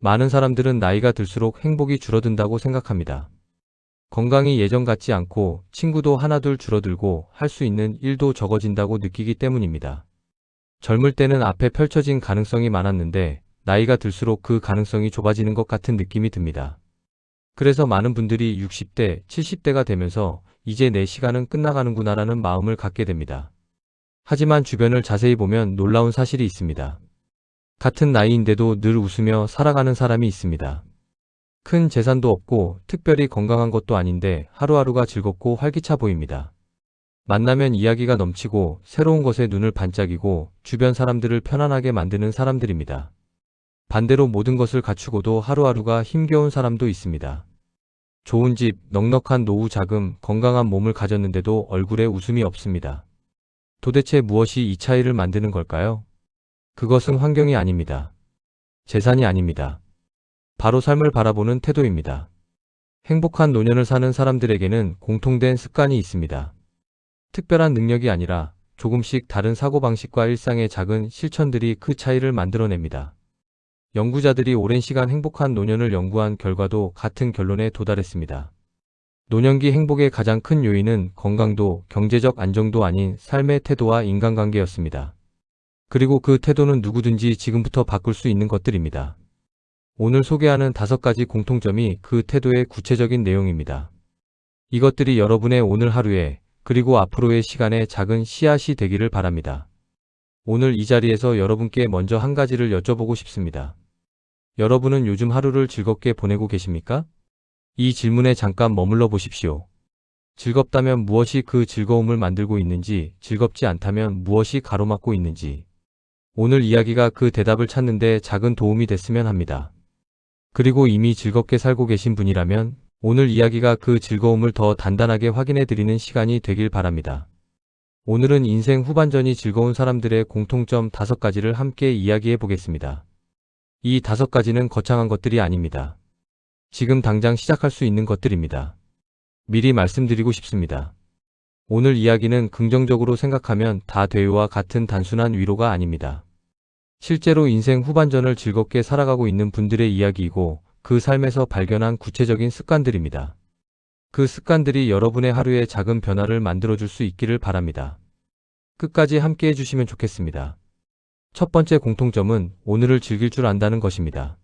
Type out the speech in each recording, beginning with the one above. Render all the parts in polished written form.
많은 사람들은 나이가 들수록 행복이 줄어든다고 생각합니다. 건강이 예전 같지 않고 친구도 하나둘 줄어들고 할 수 있는 일도 적어진다고 느끼기 때문입니다. 젊을 때는 앞에 펼쳐진 가능성이 많았는데 나이가 들수록 그 가능성이 좁아지는 것 같은 느낌이 듭니다. 그래서 많은 분들이 60대, 70대가 되면서 이제 내 시간은 끝나가는구나라는 마음을 갖게 됩니다. 하지만 주변을 자세히 보면 놀라운 사실이 있습니다. 같은 나이인데도 늘 웃으며 살아가는 사람이 있습니다. 큰 재산도 없고 특별히 건강한 것도 아닌데 하루하루가 즐겁고 활기차 보입니다. 만나면 이야기가 넘치고 새로운 것에 눈을 반짝이고 주변 사람들을 편안하게 만드는 사람들입니다. 반대로 모든 것을 갖추고도 하루하루가 힘겨운 사람도 있습니다. 좋은 집, 넉넉한 노후 자금, 건강한 몸을 가졌는데도 얼굴에 웃음이 없습니다. 도대체 무엇이 이 차이를 만드는 걸까요? 그것은 환경이 아닙니다. 재산이 아닙니다. 바로 삶을 바라보는 태도입니다. 행복한 노년을 사는 사람들에게는 공통된 습관이 있습니다. 특별한 능력이 아니라 조금씩 다른 사고방식과 일상의 작은 실천들이 그 차이를 만들어냅니다. 연구자들이 오랜 시간 행복한 노년을 연구한 결과도 같은 결론에 도달했습니다. 노년기 행복의 가장 큰 요인은 건강도 경제적 안정도 아닌 삶의 태도와 인간관계였습니다. 그리고 그 태도는 누구든지 지금부터 바꿀 수 있는 것들입니다. 오늘 소개하는 5가지 공통점이 그 태도의 구체적인 내용입니다. 이것들이 여러분의 오늘 하루에 그리고 앞으로의 시간에 작은 씨앗이 되기를 바랍니다. 오늘 이 자리에서 여러분께 먼저 한 가지를 여쭤보고 싶습니다. 여러분은 요즘 하루를 즐겁게 보내고 계십니까? 이 질문에 잠깐 머물러 보십시오. 즐겁다면 무엇이 그 즐거움을 만들고 있는지, 즐겁지 않다면 무엇이 가로막고 있는지. 오늘 이야기가 그 대답을 찾는 데 작은 도움이 됐으면 합니다. 그리고 이미 즐겁게 살고 계신 분이라면 오늘 이야기가 그 즐거움을 더 단단하게 확인해 드리는 시간이 되길 바랍니다. 오늘은 인생 후반전이 즐거운 사람들의 공통점 5가지를 함께 이야기해 보겠습니다. 이 5가지는 거창한 것들이 아닙니다. 지금 당장 시작할 수 있는 것들입니다. 미리 말씀드리고 싶습니다. 오늘 이야기는 긍정적으로 생각하면 다 돼요와 같은 단순한 위로가 아닙니다. 실제로 인생 후반전을 즐겁게 살아가고 있는 분들의 이야기이고 그 삶에서 발견한 구체적인 습관들입니다. 그 습관들이 여러분의 하루에 작은 변화를 만들어줄 수 있기를 바랍니다. 끝까지 함께 해주시면 좋겠습니다. 첫 번째 공통점은 오늘을 즐길 줄 안다는 것입니다.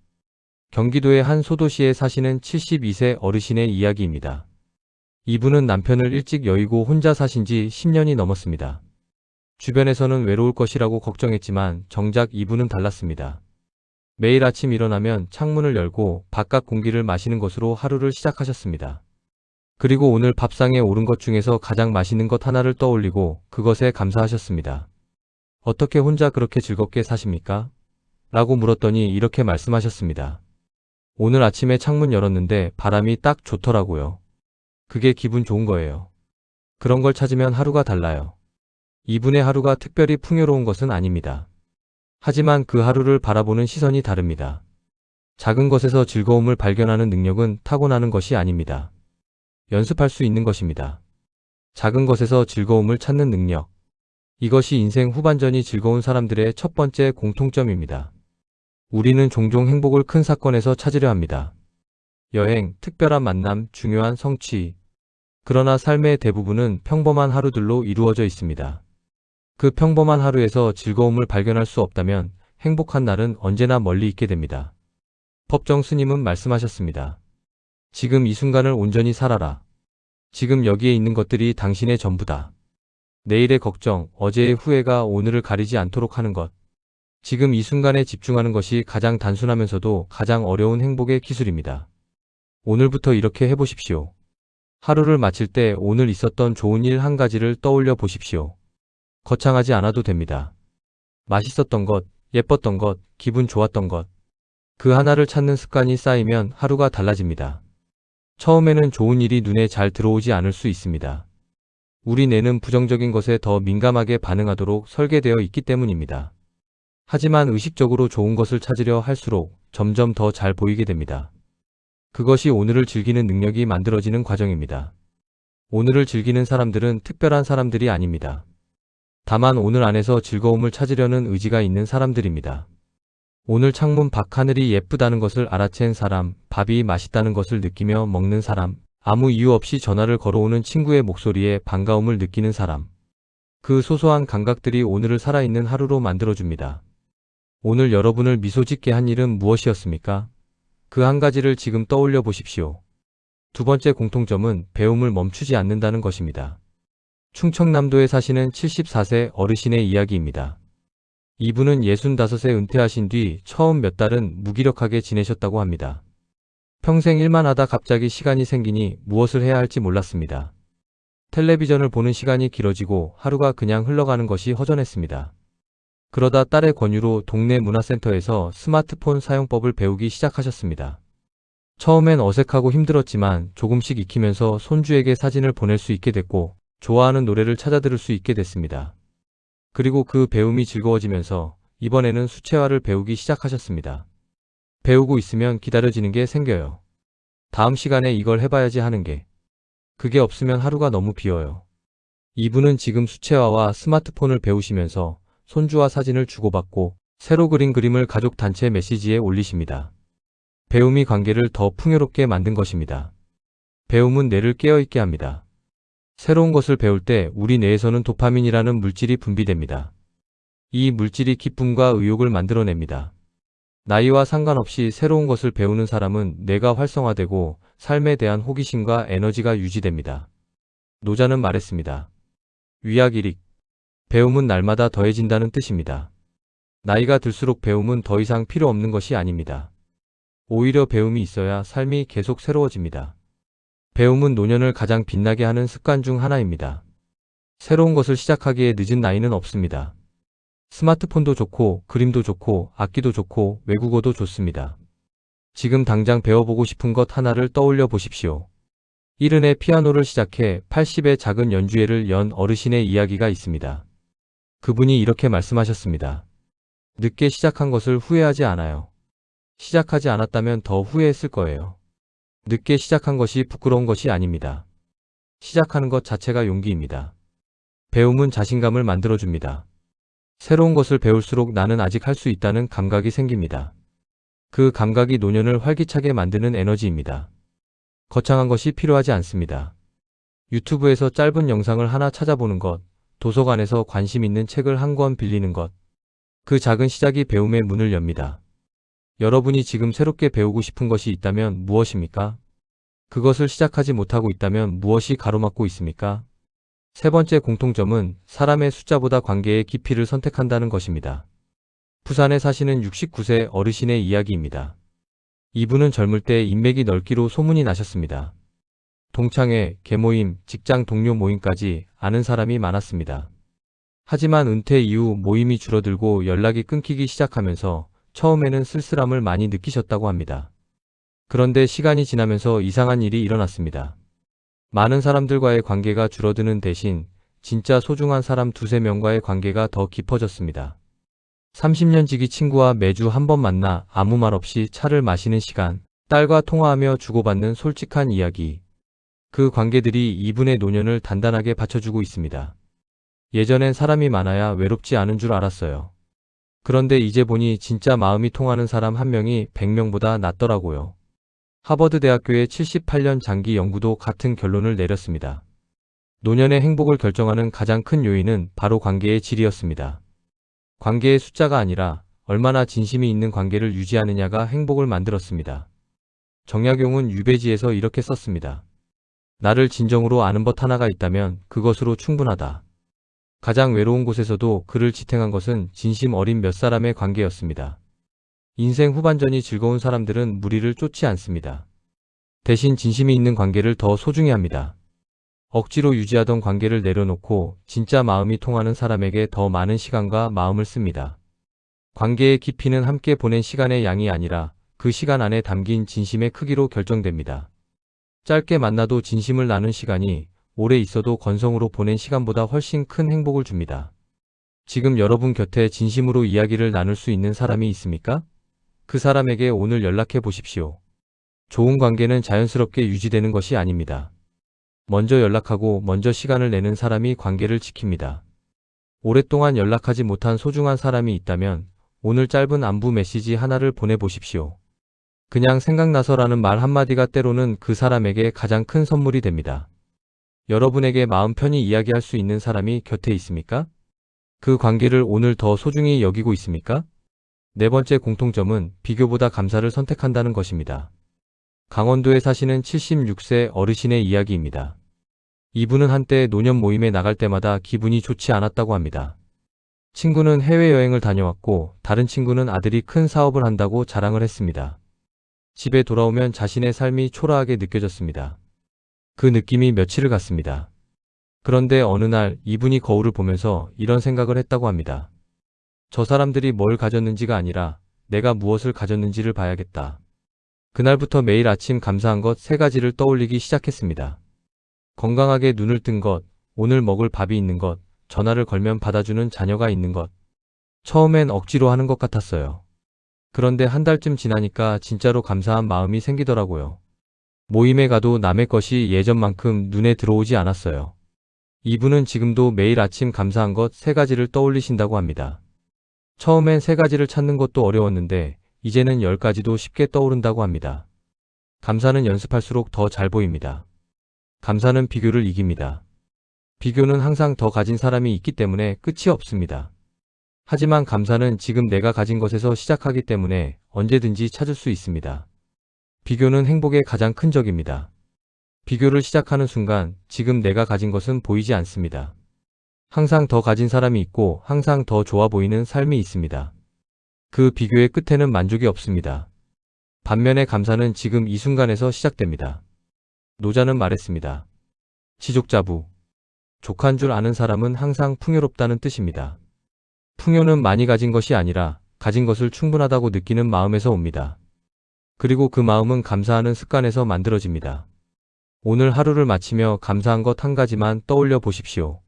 경기도의 한 소도시에 사시는 72세 어르신의 이야기입니다. 이분은 남편을 일찍 여의고 혼자 사신 지 10년이 넘었습니다. 주변에서는 외로울 것이라고 걱정했지만 정작 이분은 달랐습니다. 매일 아침 일어나면 창문을 열고 바깥 공기를 마시는 것으로 하루를 시작하셨습니다. 그리고 오늘 밥상에 오른 것 중에서 가장 맛있는 것 하나를 떠올리고 그것에 감사하셨습니다. 어떻게 혼자 그렇게 즐겁게 사십니까? 라고 물었더니 이렇게 말씀하셨습니다. 오늘 아침에 창문 열었는데 바람이 딱 좋더라고요. 그게 기분 좋은 거예요. 그런 걸 찾으면 하루가 달라요. 이분의 하루가 특별히 풍요로운 것은 아닙니다. 하지만 그 하루를 바라보는 시선이 다릅니다. 작은 것에서 즐거움을 발견하는 능력은 타고나는 것이 아닙니다. 연습할 수 있는 것입니다. 작은 것에서 즐거움을 찾는 능력. 이것이 인생 후반전이 즐거운 사람들의 첫 번째 공통점입니다. 우리는 종종 행복을 큰 사건에서 찾으려 합니다. 여행, 특별한 만남, 중요한 성취. 그러나 삶의 대부분은 평범한 하루들로 이루어져 있습니다. 그 평범한 하루에서 즐거움을 발견할 수 없다면 행복한 날은 언제나 멀리 있게 됩니다. 법정 스님은 말씀하셨습니다. 지금 이 순간을 온전히 살아라. 지금 여기에 있는 것들이 당신의 전부다. 내일의 걱정, 어제의 후회가 오늘을 가리지 않도록 하는 것. 지금 이 순간에 집중하는 것이 가장 단순하면서도 가장 어려운 행복의 기술입니다. 오늘부터 이렇게 해보십시오. 하루를 마칠 때 오늘 있었던 좋은 일 한 가지를 떠올려 보십시오. 거창하지 않아도 됩니다. 맛있었던 것, 예뻤던 것, 기분 좋았던 것. 그 하나를 찾는 습관이 쌓이면 하루가 달라집니다. 처음에는 좋은 일이 눈에 잘 들어오지 않을 수 있습니다. 우리 뇌는 부정적인 것에 더 민감하게 반응하도록 설계되어 있기 때문입니다. 하지만 의식적으로 좋은 것을 찾으려 할수록 점점 더 잘 보이게 됩니다. 그것이 오늘을 즐기는 능력이 만들어지는 과정입니다. 오늘을 즐기는 사람들은 특별한 사람들이 아닙니다. 다만 오늘 안에서 즐거움을 찾으려는 의지가 있는 사람들입니다. 오늘 창문 밖 하늘이 예쁘다는 것을 알아챈 사람, 밥이 맛있다는 것을 느끼며 먹는 사람, 아무 이유 없이 전화를 걸어오는 친구의 목소리에 반가움을 느끼는 사람. 그 소소한 감각들이 오늘을 살아있는 하루로 만들어줍니다. 오늘 여러분을 미소 짓게 한 일은 무엇이었습니까? 그 한 가지를 지금 떠올려 보십시오. 두 번째 공통점은 배움을 멈추지 않는다는 것입니다. 충청남도에 사시는 74세 어르신의 이야기입니다. 이분은 65세 은퇴하신 뒤 처음 몇 달은 무기력하게 지내셨다고 합니다. 평생 일만 하다 갑자기 시간이 생기니 무엇을 해야 할지 몰랐습니다. 텔레비전을 보는 시간이 길어지고 하루가 그냥 흘러가는 것이 허전했습니다. 그러다 딸의 권유로 동네 문화센터에서 스마트폰 사용법을 배우기 시작하셨습니다. 처음엔 어색하고 힘들었지만 조금씩 익히면서 손주에게 사진을 보낼 수 있게 됐고 좋아하는 노래를 찾아 들을 수 있게 됐습니다. 그리고 그 배움이 즐거워지면서 이번에는 수채화를 배우기 시작하셨습니다. 배우고 있으면 기다려지는 게 생겨요. 다음 시간에 이걸 해봐야지 하는 게. 그게 없으면 하루가 너무 비어요. 이분은 지금 수채화와 스마트폰을 배우시면서 손주와 사진을 주고받고 새로 그린 그림을 가족 단체 메시지에 올리십니다. 배움이 관계를 더 풍요롭게 만든 것입니다. 배움은 뇌를 깨어있게 합니다. 새로운 것을 배울 때 우리 뇌에서는 도파민이라는 물질이 분비됩니다. 이 물질이 기쁨과 의욕을 만들어냅니다. 나이와 상관없이 새로운 것을 배우는 사람은 뇌가 활성화되고 삶에 대한 호기심과 에너지가 유지됩니다. 노자는 말했습니다. 위약일익. 배움은 날마다 더해진다는 뜻입니다. 나이가 들수록 배움은 더 이상 필요 없는 것이 아닙니다. 오히려 배움이 있어야 삶이 계속 새로워집니다. 배움은 노년을 가장 빛나게 하는 습관 중 하나입니다. 새로운 것을 시작하기에 늦은 나이는 없습니다. 스마트폰도 좋고, 그림도 좋고, 악기도 좋고, 외국어도 좋습니다. 지금 당장 배워보고 싶은 것 하나를 떠올려 보십시오. 70에 피아노를 시작해 80의 작은 연주회를 연 어르신의 이야기가 있습니다. 그분이 이렇게 말씀하셨습니다. 늦게 시작한 것을 후회하지 않아요. 시작하지 않았다면 더 후회했을 거예요. 늦게 시작한 것이 부끄러운 것이 아닙니다. 시작하는 것 자체가 용기입니다. 배움은 자신감을 만들어줍니다. 새로운 것을 배울수록 나는 아직 할 수 있다는 감각이 생깁니다. 그 감각이 노년을 활기차게 만드는 에너지입니다. 거창한 것이 필요하지 않습니다. 유튜브에서 짧은 영상을 하나 찾아보는 것, 도서관에서 관심 있는 책을 한 권 빌리는 것, 그 작은 시작이 배움의 문을 엽니다. 여러분이 지금 새롭게 배우고 싶은 것이 있다면 무엇입니까? 그것을 시작하지 못하고 있다면 무엇이 가로막고 있습니까? 세 번째 공통점은 사람의 숫자보다 관계의 깊이를 선택한다는 것입니다. 부산에 사시는 69세 어르신의 이야기입니다. 이분은 젊을 때 인맥이 넓기로 소문이 나셨습니다. 동창회, 계모임, 직장 동료 모임까지 아는 사람이 많았습니다. 하지만 은퇴 이후 모임이 줄어들고 연락이 끊기기 시작하면서 처음에는 쓸쓸함을 많이 느끼셨다고 합니다. 그런데 시간이 지나면서 이상한 일이 일어났습니다. 많은 사람들과의 관계가 줄어드는 대신 진짜 소중한 사람 두세 명과의 관계가 더 깊어졌습니다. 30년 지기 친구와 매주 한 번 만나 아무 말 없이 차를 마시는 시간, 딸과 통화하며 주고받는 솔직한 이야기. 그 관계들이 이분의 노년을 단단하게 받쳐주고 있습니다. 예전엔 사람이 많아야 외롭지 않은 줄 알았어요. 그런데 이제 보니 진짜 마음이 통하는 사람 한 명이 100명보다 낫더라고요. 하버드 대학교의 78년 장기 연구도 같은 결론을 내렸습니다. 노년의 행복을 결정하는 가장 큰 요인은 바로 관계의 질이었습니다. 관계의 숫자가 아니라 얼마나 진심이 있는 관계를 유지하느냐가 행복을 만들었습니다. 정약용은 유배지에서 이렇게 썼습니다. 나를 진정으로 아는 법 하나가 있다면 그것으로 충분하다. 가장 외로운 곳에서도 그를 지탱한 것은 진심 어린 몇 사람의 관계였습니다. 인생 후반전이 즐거운 사람들은 무리를 쫓지 않습니다. 대신 진심이 있는 관계를 더 소중히 합니다. 억지로 유지하던 관계를 내려놓고 진짜 마음이 통하는 사람에게 더 많은 시간과 마음을 씁니다. 관계의 깊이는 함께 보낸 시간의 양이 아니라 그 시간 안에 담긴 진심의 크기로 결정됩니다. 짧게 만나도 진심을 나눈 시간이 오래 있어도 건성으로 보낸 시간보다 훨씬 큰 행복을 줍니다. 지금 여러분 곁에 진심으로 이야기를 나눌 수 있는 사람이 있습니까? 그 사람에게 오늘 연락해 보십시오. 좋은 관계는 자연스럽게 유지되는 것이 아닙니다. 먼저 연락하고 먼저 시간을 내는 사람이 관계를 지킵니다. 오랫동안 연락하지 못한 소중한 사람이 있다면 오늘 짧은 안부 메시지 하나를 보내보십시오. 그냥 생각나서라는 말 한마디가 때로는 그 사람에게 가장 큰 선물이 됩니다. 여러분에게 마음 편히 이야기할 수 있는 사람이 곁에 있습니까? 그 관계를 오늘 더 소중히 여기고 있습니까? 네 번째 공통점은 비교보다 감사를 선택한다는 것입니다. 강원도에 사시는 76세 어르신의 이야기입니다. 이분은 한때 노년 모임에 나갈 때마다 기분이 좋지 않았다고 합니다. 친구는 해외여행을 다녀왔고 다른 친구는 아들이 큰 사업을 한다고 자랑을 했습니다. 집에 돌아오면 자신의 삶이 초라하게 느껴졌습니다. 그 느낌이 며칠을 갔습니다. 그런데 어느 날 이분이 거울을 보면서 이런 생각을 했다고 합니다. 저 사람들이 뭘 가졌는지가 아니라 내가 무엇을 가졌는지를 봐야겠다. 그날부터 매일 아침 감사한 것 3가지를 떠올리기 시작했습니다. 건강하게 눈을 뜬 것, 오늘 먹을 밥이 있는 것, 전화를 걸면 받아주는 자녀가 있는 것. 처음엔 억지로 하는 것 같았어요. 그런데 한 달쯤 지나니까 진짜로 감사한 마음이 생기더라고요. 모임에 가도 남의 것이 예전만큼 눈에 들어오지 않았어요. 이분은 지금도 매일 아침 감사한 것 3가지를 떠올리신다고 합니다. 처음엔 3가지를 찾는 것도 어려웠는데 이제는 10가지도 쉽게 떠오른다고 합니다. 감사는 연습할수록 더 잘 보입니다. 감사는 비교를 이깁니다. 비교는 항상 더 가진 사람이 있기 때문에 끝이 없습니다. 하지만 감사는 지금 내가 가진 것에서 시작하기 때문에 언제든지 찾을 수 있습니다. 비교는 행복의 가장 큰 적입니다. 비교를 시작하는 순간 지금 내가 가진 것은 보이지 않습니다. 항상 더 가진 사람이 있고 항상 더 좋아 보이는 삶이 있습니다. 그 비교의 끝에는 만족이 없습니다. 반면에 감사는 지금 이 순간에서 시작됩니다. 노자는 말했습니다. 지족자부. 족한 줄 아는 사람은 항상 풍요롭다는 뜻입니다. 풍요는 많이 가진 것이 아니라 가진 것을 충분하다고 느끼는 마음에서 옵니다. 그리고 그 마음은 감사하는 습관에서 만들어집니다. 오늘 하루를 마치며 감사한 것 1가지만 떠올려 보십시오.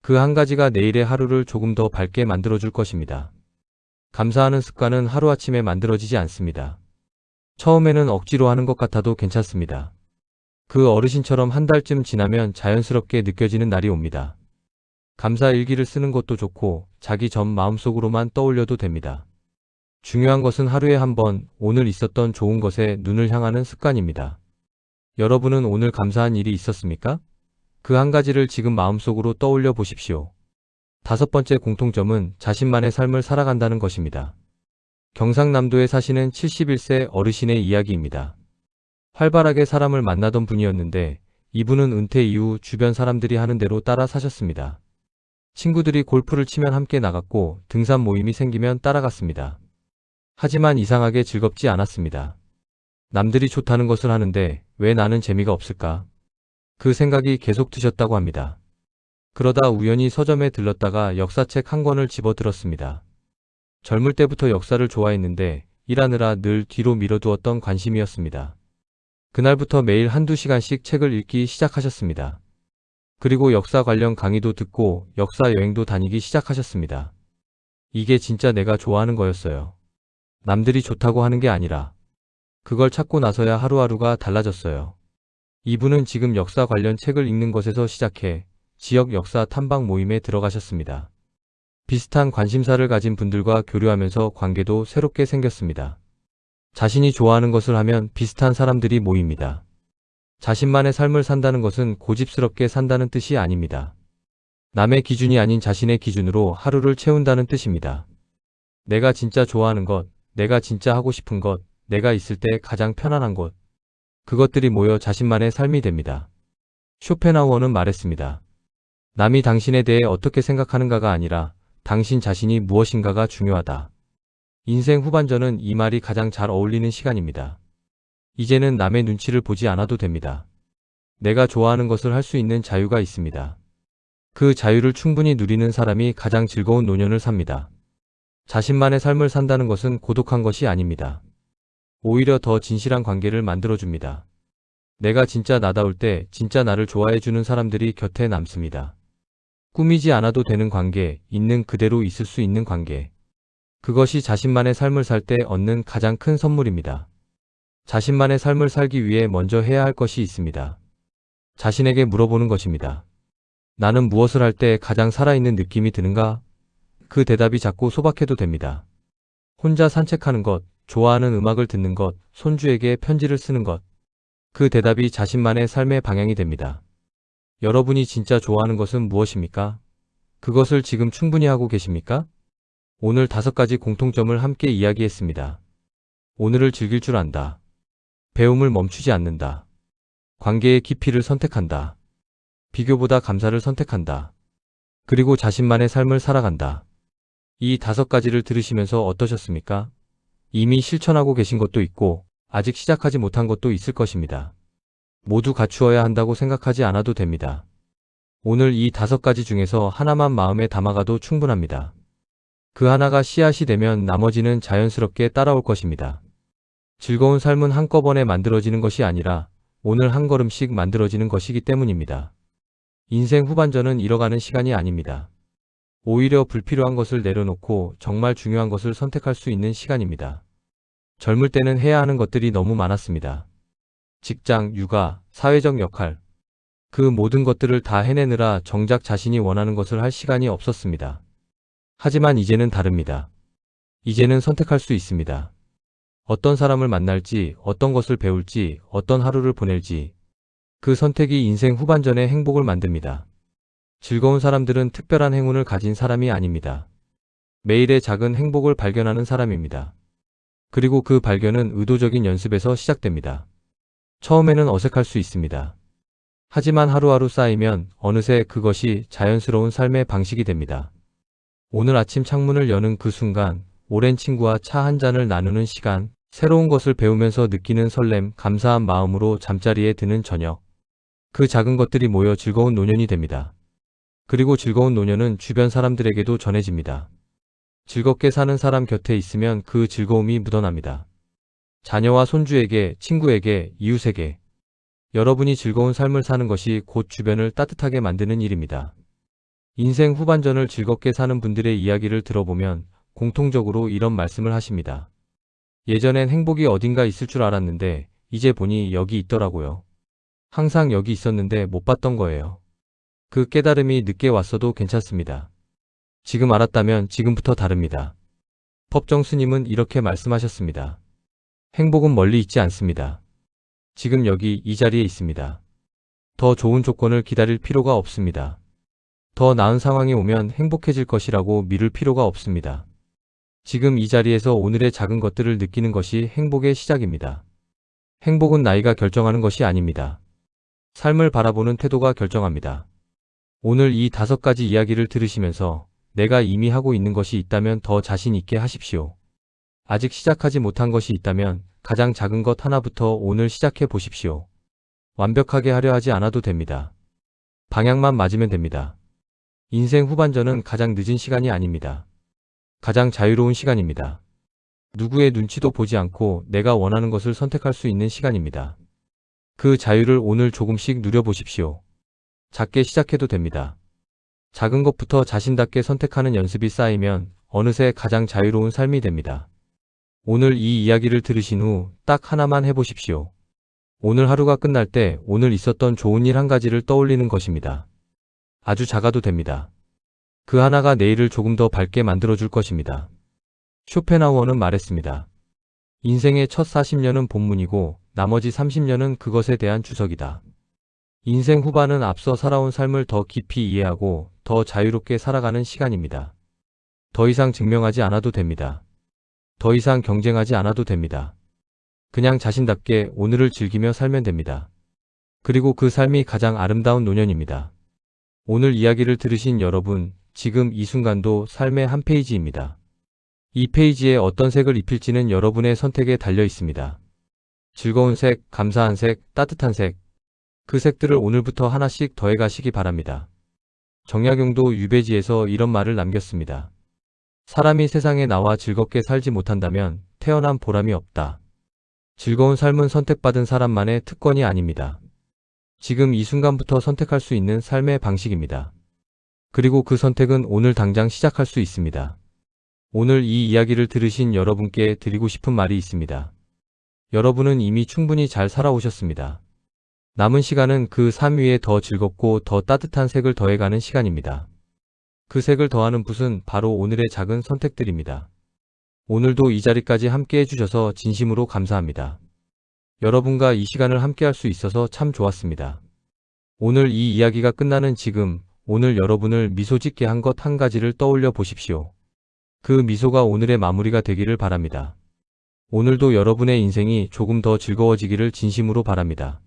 그 1가지가 내일의 하루를 조금 더 밝게 만들어줄 것입니다. 감사하는 습관은 하루아침에 만들어지지 않습니다. 처음에는 억지로 하는 것 같아도 괜찮습니다. 그 어르신처럼 한 달쯤 지나면 자연스럽게 느껴지는 날이 옵니다. 감사 일기를 쓰는 것도 좋고 자기 전 마음속으로만 떠올려도 됩니다. 중요한 것은 하루에 한 번 오늘 있었던 좋은 것에 눈을 향하는 습관입니다. 여러분은 오늘 감사한 일이 있었습니까? 그 1가지를 지금 마음속으로 떠올려 보십시오. 5번째 공통점은 자신만의 삶을 살아간다는 것입니다. 경상남도에 사시는 71세 어르신의 이야기입니다. 활발하게 사람을 만나던 분이었는데 이분은 은퇴 이후 주변 사람들이 하는 대로 따라 사셨습니다. 친구들이 골프를 치면 함께 나갔고 등산 모임이 생기면 따라갔습니다. 하지만 이상하게 즐겁지 않았습니다. 남들이 좋다는 것을 하는데 왜 나는 재미가 없을까? 그 생각이 계속 드셨다고 합니다. 그러다 우연히 서점에 들렀다가 역사책 한 권을 집어 들었습니다. 젊을 때부터 역사를 좋아했는데 일하느라 늘 뒤로 미뤄두었던 관심이었습니다. 그날부터 매일 1~2시간씩 책을 읽기 시작하셨습니다. 그리고 역사 관련 강의도 듣고 역사 여행도 다니기 시작하셨습니다. 이게 진짜 내가 좋아하는 거였어요. 남들이 좋다고 하는 게 아니라 그걸 찾고 나서야 하루하루가 달라졌어요. 이분은 지금 역사 관련 책을 읽는 것에서 시작해 지역 역사 탐방 모임에 들어가셨습니다. 비슷한 관심사를 가진 분들과 교류하면서 관계도 새롭게 생겼습니다. 자신이 좋아하는 것을 하면 비슷한 사람들이 모입니다. 자신만의 삶을 산다는 것은 고집스럽게 산다는 뜻이 아닙니다. 남의 기준이 아닌 자신의 기준으로 하루를 채운다는 뜻입니다. 내가 진짜 좋아하는 것, 내가 진짜 하고 싶은 것, 내가 있을 때 가장 편안한 곳. 그것들이 모여 자신만의 삶이 됩니다. 쇼펜하우어는 말했습니다. 남이 당신에 대해 어떻게 생각하는가가 아니라 당신 자신이 무엇인가가 중요하다. 인생 후반전은 이 말이 가장 잘 어울리는 시간입니다. 이제는 남의 눈치를 보지 않아도 됩니다. 내가 좋아하는 것을 할 수 있는 자유가 있습니다. 그 자유를 충분히 누리는 사람이 가장 즐거운 노년을 삽니다. 자신만의 삶을 산다는 것은 고독한 것이 아닙니다. 오히려 더 진실한 관계를 만들어줍니다. 내가 진짜 나다울 때 진짜 나를 좋아해주는 사람들이 곁에 남습니다. 꾸미지 않아도 되는 관계, 있는 그대로 있을 수 있는 관계. 그것이 자신만의 삶을 살 때 얻는 가장 큰 선물입니다. 자신만의 삶을 살기 위해 먼저 해야 할 것이 있습니다. 자신에게 물어보는 것입니다. 나는 무엇을 할 때 가장 살아있는 느낌이 드는가? 그 대답이 작고 소박해도 됩니다. 혼자 산책하는 것, 좋아하는 음악을 듣는 것, 손주에게 편지를 쓰는 것. 그 대답이 자신만의 삶의 방향이 됩니다. 여러분이 진짜 좋아하는 것은 무엇입니까? 그것을 지금 충분히 하고 계십니까? 오늘 5가지 공통점을 함께 이야기했습니다. 오늘을 즐길 줄 안다. 배움을 멈추지 않는다. 관계의 깊이를 선택한다. 비교보다 감사를 선택한다. 그리고 자신만의 삶을 살아간다. 이 5가지를 들으시면서 어떠셨습니까? 이미 실천하고 계신 것도 있고 아직 시작하지 못한 것도 있을 것입니다. 모두 갖추어야 한다고 생각하지 않아도 됩니다. 오늘 이 5가지 중에서 하나만 마음에 담아가도 충분합니다. 그 하나가 씨앗이 되면 나머지는 자연스럽게 따라올 것입니다. 즐거운 삶은 한꺼번에 만들어지는 것이 아니라 오늘 한 걸음씩 만들어지는 것이기 때문입니다. 인생 후반전은 잃어가는 시간이 아닙니다. 오히려 불필요한 것을 내려놓고 정말 중요한 것을 선택할 수 있는 시간입니다. 젊을 때는 해야 하는 것들이 너무 많았습니다. 직장, 육아, 사회적 역할. 그 모든 것들을 다 해내느라 정작 자신이 원하는 것을 할 시간이 없었습니다. 하지만 이제는 다릅니다. 이제는 선택할 수 있습니다. 어떤 사람을 만날지, 어떤 것을 배울지, 어떤 하루를 보낼지. 그 선택이 인생 후반전의 행복을 만듭니다. 즐거운 사람들은 특별한 행운을 가진 사람이 아닙니다. 매일의 작은 행복을 발견하는 사람입니다. 그리고 그 발견은 의도적인 연습에서 시작됩니다. 처음에는 어색할 수 있습니다. 하지만 하루하루 쌓이면 어느새 그것이 자연스러운 삶의 방식이 됩니다. 오늘 아침 창문을 여는 그 순간, 오랜 친구와 차 한 잔을 나누는 시간, 새로운 것을 배우면서 느끼는 설렘, 감사한 마음으로 잠자리에 드는 저녁. 그 작은 것들이 모여 즐거운 노년이 됩니다. 그리고 즐거운 노년은 주변 사람들에게도 전해집니다. 즐겁게 사는 사람 곁에 있으면 그 즐거움이 묻어납니다. 자녀와 손주에게, 친구에게, 이웃에게. 여러분이 즐거운 삶을 사는 것이 곧 주변을 따뜻하게 만드는 일입니다. 인생 후반전을 즐겁게 사는 분들의 이야기를 들어보면 공통적으로 이런 말씀을 하십니다. 예전엔 행복이 어딘가 있을 줄 알았는데 이제 보니 여기 있더라고요. 항상 여기 있었는데 못 봤던 거예요. 그 깨달음이 늦게 왔어도 괜찮습니다. 지금 알았다면 지금부터 다릅니다. 법정 스님은 이렇게 말씀하셨습니다. 행복은 멀리 있지 않습니다. 지금 여기 이 자리에 있습니다. 더 좋은 조건을 기다릴 필요가 없습니다. 더 나은 상황이 오면 행복해질 것이라고 미룰 필요가 없습니다. 지금 이 자리에서 오늘의 작은 것들을 느끼는 것이 행복의 시작입니다. 행복은 나이가 결정하는 것이 아닙니다. 삶을 바라보는 태도가 결정합니다. 오늘 이 5가지 이야기를 들으시면서 내가 이미 하고 있는 것이 있다면 더 자신 있게 하십시오. 아직 시작하지 못한 것이 있다면 가장 작은 것 하나부터 오늘 시작해 보십시오. 완벽하게 하려 하지 않아도 됩니다. 방향만 맞으면 됩니다. 인생 후반전은 가장 늦은 시간이 아닙니다. 가장 자유로운 시간입니다. 누구의 눈치도 보지 않고 내가 원하는 것을 선택할 수 있는 시간입니다. 그 자유를 오늘 조금씩 누려보십시오. 작게 시작해도 됩니다. 작은 것부터 자신답게 선택하는 연습이 쌓이면 어느새 가장 자유로운 삶이 됩니다. 오늘 이 이야기를 들으신 후 딱 하나만 해보십시오. 오늘 하루가 끝날 때 오늘 있었던 좋은 일 한 가지를 떠올리는 것입니다. 아주 작아도 됩니다. 그 하나가 내일을 조금 더 밝게 만들어줄 것입니다. 쇼펜하우어는 말했습니다. 인생의 첫 40년은 본문이고 나머지 30년은 그것에 대한 주석이다. 인생 후반은 앞서 살아온 삶을 더 깊이 이해하고 더 자유롭게 살아가는 시간입니다. 더 이상 증명하지 않아도 됩니다. 더 이상 경쟁하지 않아도 됩니다. 그냥 자신답게 오늘을 즐기며 살면 됩니다. 그리고 그 삶이 가장 아름다운 노년입니다. 오늘 이야기를 들으신 여러분, 지금 이 순간도 삶의 한 페이지입니다. 이 페이지에 어떤 색을 입힐지는 여러분의 선택에 달려 있습니다. 즐거운 색, 감사한 색, 따뜻한 색. 그 색들을 오늘부터 하나씩 더해가시기 바랍니다. 정약용도 유배지에서 이런 말을 남겼습니다. 사람이 세상에 나와 즐겁게 살지 못한다면 태어난 보람이 없다. 즐거운 삶은 선택받은 사람만의 특권이 아닙니다. 지금 이 순간부터 선택할 수 있는 삶의 방식입니다. 그리고 그 선택은 오늘 당장 시작할 수 있습니다. 오늘 이 이야기를 들으신 여러분께 드리고 싶은 말이 있습니다. 여러분은 이미 충분히 잘 살아오셨습니다. 남은 시간은 그 삶 위에 더 즐겁고 더 따뜻한 색을 더해가는 시간입니다. 그 색을 더하는 붓은 바로 오늘의 작은 선택들입니다. 오늘도 이 자리까지 함께 해주셔서 진심으로 감사합니다. 여러분과 이 시간을 함께 할 수 있어서 참 좋았습니다. 오늘 이 이야기가 끝나는 지금, 오늘 여러분을 미소 짓게 한 것 한 가지를 떠올려 보십시오. 그 미소가 오늘의 마무리가 되기를 바랍니다. 오늘도 여러분의 인생이 조금 더 즐거워지기를 진심으로 바랍니다.